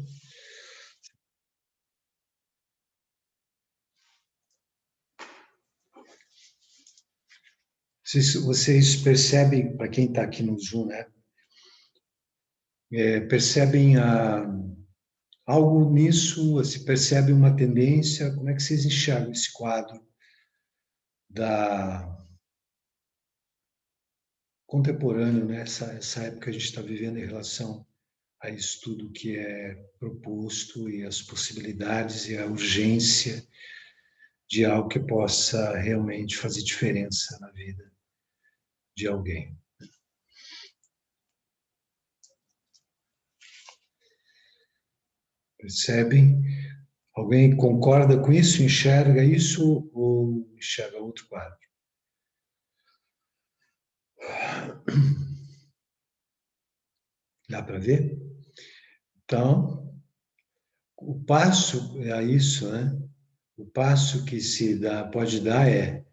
S1: Vocês percebem, para quem está aqui no Zoom, né? Percebem algo nisso? Se percebe uma tendência? Como é que vocês enxergam esse quadro da contemporâneo, né? Essa época que a gente está vivendo em relação a isso tudo que é proposto e as possibilidades e a urgência de algo que possa realmente fazer diferença na vida de alguém. Percebem? Alguém concorda com isso, enxerga isso ou enxerga outro quadro? Dá para ver? Então, o passo é isso, né? O passo que pode dar é,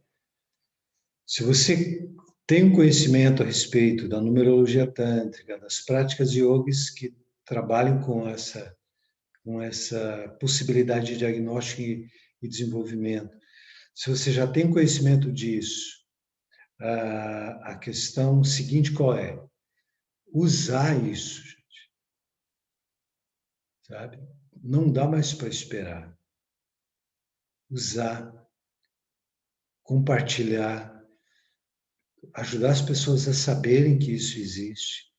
S1: se você tem um conhecimento a respeito da numerologia tântrica, das práticas yogis que trabalham com essa possibilidade de diagnóstico e desenvolvimento, se você já tem conhecimento disso, a questão seguinte qual é? Usar isso, gente, sabe? Não dá mais para esperar. Usar, compartilhar, ajudar as pessoas a saberem que isso existe.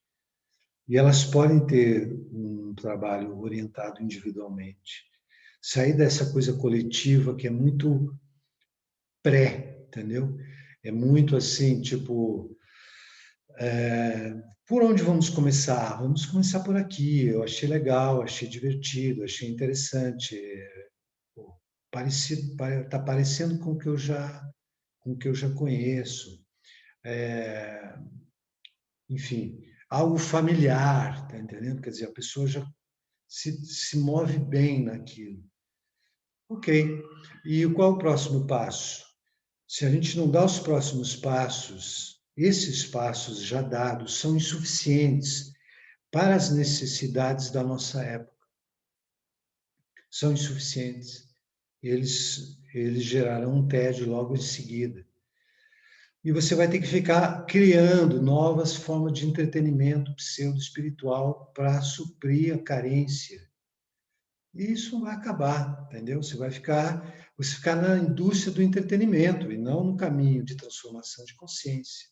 S1: E elas podem ter um trabalho orientado individualmente. Sair dessa coisa coletiva que é muito entendeu? É muito assim, tipo, por onde vamos começar? Vamos começar por aqui. Eu achei legal, achei divertido, achei interessante. Pô, parecido, tá parecendo com o que eu já conheço. Enfim, algo familiar, tá entendendo? Quer dizer, a pessoa já se move bem naquilo. Ok. E qual o próximo passo? Se a gente não dá os próximos passos, esses passos já dados são insuficientes para as necessidades da nossa época. São insuficientes. Eles gerarão um tédio logo em seguida. E você vai ter que ficar criando novas formas de entretenimento pseudo-espiritual para suprir a carência. E isso vai acabar, entendeu? Você ficar na indústria do entretenimento e não no caminho de transformação de consciência.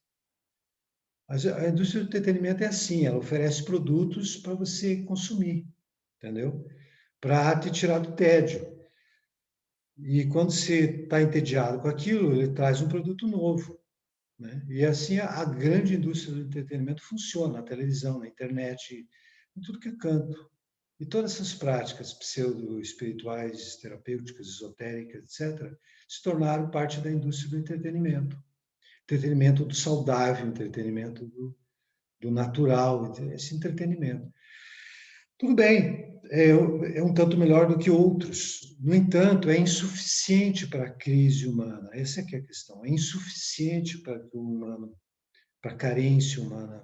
S1: A indústria do entretenimento é assim, ela oferece produtos para você consumir, entendeu? Para te tirar do tédio. E quando você está entediado com aquilo, ele traz um produto novo. Né? E assim a grande indústria do entretenimento funciona, na televisão, na internet, em tudo que é canto. E todas essas práticas pseudo-espirituais, terapêuticas, esotéricas, etc., se tornaram parte da indústria do entretenimento. Entretenimento do saudável, entretenimento do natural, esse entretenimento. Tudo bem, é um tanto melhor do que outros. No entanto, é insuficiente para a crise humana. Essa é que é a questão. É insuficiente para o humano, para a carência humana.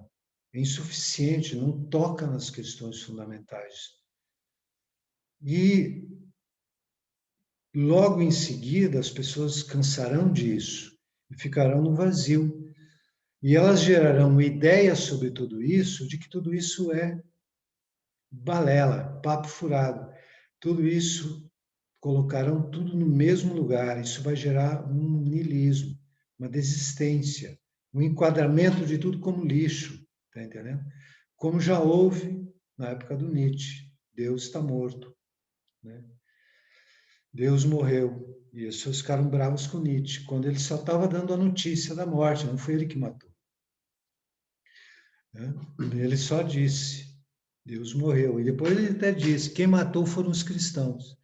S1: É insuficiente, não toca nas questões fundamentais. E logo em seguida as pessoas cansarão disso e ficarão no vazio. E elas gerarão ideias sobre tudo isso, de que tudo isso é balela, papo furado. Tudo isso colocarão tudo no mesmo lugar. Isso vai gerar um niilismo, uma desistência, um enquadramento de tudo como lixo, tá entendendo? Como já houve na época do Nietzsche. Deus está morto, né? Deus morreu. E as pessoas ficaram bravos com Nietzsche, quando ele só estava dando a notícia da morte, não foi ele que matou. Ele só disse, Deus morreu. E depois ele até disse, quem matou foram os cristãos.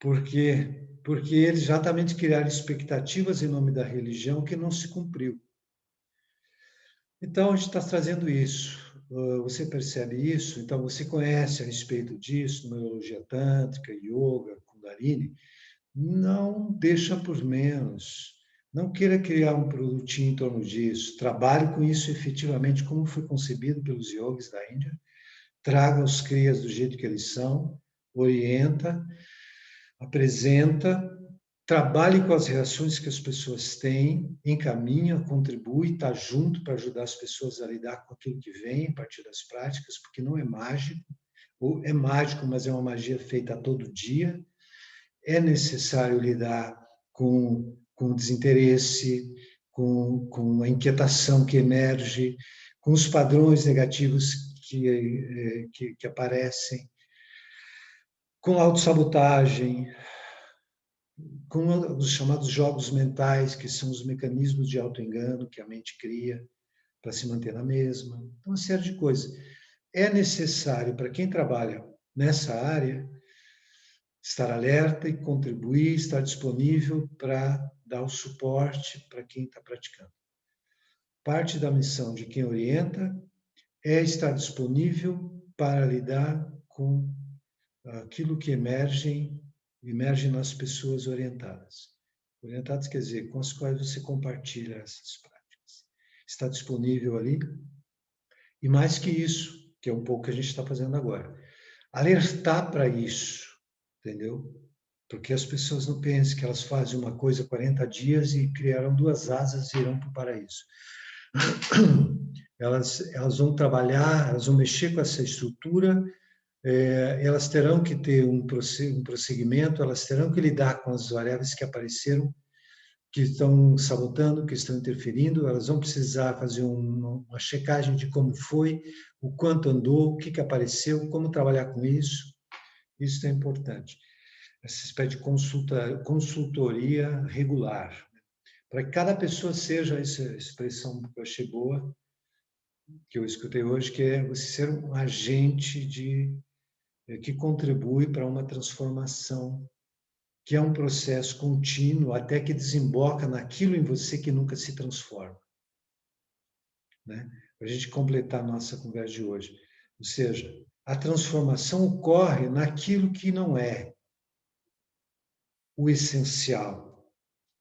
S1: Porque eles exatamente criaram expectativas em nome da religião que não se cumpriu. Então, a gente está trazendo isso. Você percebe isso? Então, você conhece a respeito disso, numerologia tântrica, yoga, kundalini. Não deixa por menos. Não queira criar um produtinho em torno disso. Trabalhe com isso efetivamente, como foi concebido pelos yogis da Índia. Traga os crias do jeito que eles são, orienta, apresenta, trabalhe com as reações que as pessoas têm, encaminha, contribui, está junto para ajudar as pessoas a lidar com aquilo que vem a partir das práticas, porque não é mágico, ou é mágico, mas é uma magia feita a todo dia. É necessário lidar com o desinteresse, com a inquietação que emerge, com os padrões negativos que aparecem, com a autossabotagem, com os chamados jogos mentais, que são os mecanismos de autoengano que a mente cria para se manter na mesma. Então, uma série de coisas. É necessário, para quem trabalha nessa área, estar alerta e contribuir, estar disponível para dar o suporte para quem está praticando. Parte da missão de quem orienta é estar disponível para lidar com aquilo que emerge nas pessoas orientadas. Orientadas quer dizer, com as quais você compartilha essas práticas. Está disponível ali. E mais que isso, que é um pouco que a gente está fazendo agora, alertar para isso, entendeu? Porque as pessoas não pensam que elas fazem uma coisa 40 dias e criaram 2 asas e irão para o paraíso. Elas vão trabalhar, elas vão mexer com essa estrutura, elas terão que ter um prosseguimento, elas terão que lidar com as variáveis que apareceram, que estão sabotando, que estão interferindo, elas vão precisar fazer uma checagem de como foi, o quanto andou, o que apareceu, como trabalhar com isso. Isso é importante. Essa espécie de consultoria regular. Para que cada pessoa seja, essa expressão que eu achei boa, que eu escutei hoje, que é você ser um agente que contribui para uma transformação, que é um processo contínuo até que desemboca naquilo em você que nunca se transforma. Né? Para a gente completar a nossa conversa de hoje. Ou seja, a transformação ocorre naquilo que não é o essencial,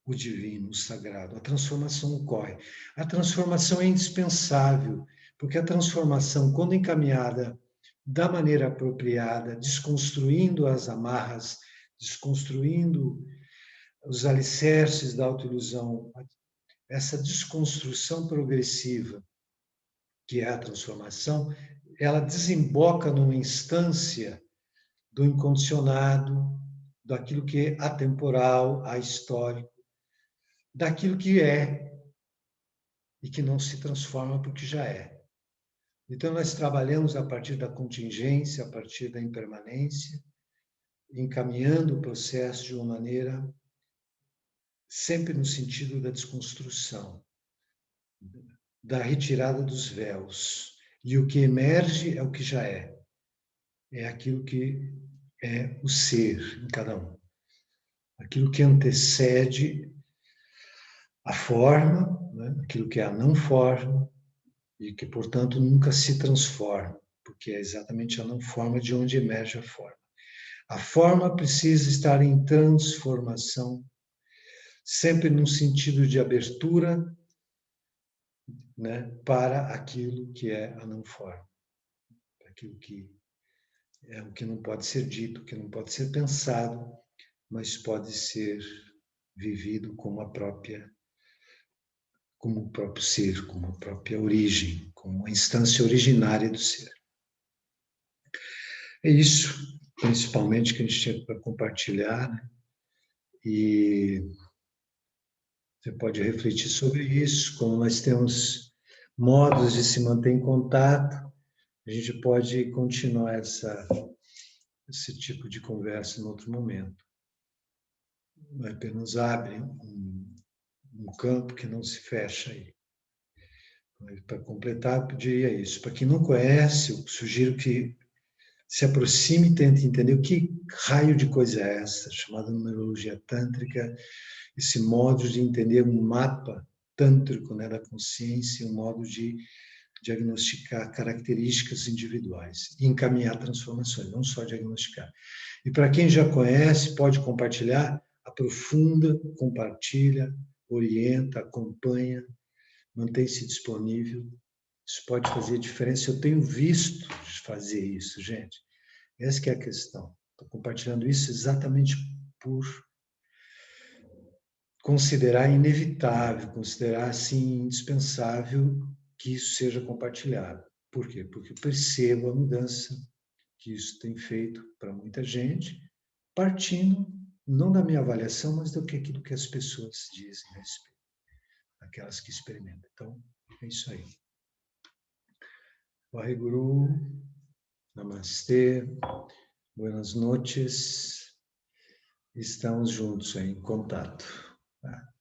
S1: o divino, o sagrado. A transformação ocorre. A transformação é indispensável, porque a transformação, quando encaminhada da maneira apropriada, desconstruindo as amarras, desconstruindo os alicerces da autoilusão, essa desconstrução progressiva, que é a transformação, ela desemboca numa instância do incondicionado, daquilo que é atemporal, ahistórico, daquilo que é e que não se transforma porque já é. Então, nós trabalhamos a partir da contingência, a partir da impermanência, encaminhando o processo de uma maneira sempre no sentido da desconstrução, da retirada dos véus. E o que emerge é o que já é. É aquilo que é o ser em cada um. Aquilo que antecede a forma, né? Aquilo que é a não forma, e que, portanto, nunca se transforma, porque é exatamente a não forma de onde emerge a forma. A forma precisa estar em transformação, sempre num sentido de abertura, né, para aquilo que é a não forma, aquilo que é o que não pode ser dito, que não pode ser pensado, mas pode ser vivido como como o próprio ser, como a própria origem, como a instância originária do ser. É isso, principalmente, que a gente tinha para compartilhar, né? E você pode refletir sobre isso, como nós temos modos de se manter em contato, a gente pode continuar esse tipo de conversa em outro momento. Apenas abre um campo que não se fecha aí. Para completar, eu pediria isso. Para quem não conhece, eu sugiro que se aproxime e tente entender o que raio de coisa é essa, chamada numerologia tântrica, esse modo de entender um mapa tântrico, né, da consciência, um modo de diagnosticar características individuais e encaminhar transformações, não só diagnosticar. E para quem já conhece, pode compartilhar, aprofunda, compartilha, orienta, acompanha, mantém-se disponível. Isso pode fazer diferença. Eu tenho visto fazer isso, gente. Essa que é a questão. Estou compartilhando isso exatamente por considerar inevitável, considerar assim indispensável que isso seja compartilhado. Por quê? Porque eu percebo a mudança que isso tem feito para muita gente, partindo não da minha avaliação, mas do que aquilo que as pessoas dizem a respeito, aquelas que experimentam. Então, é isso aí. Waheguru, Namastê, buenas noches, estamos juntos aí, em contato. Tá?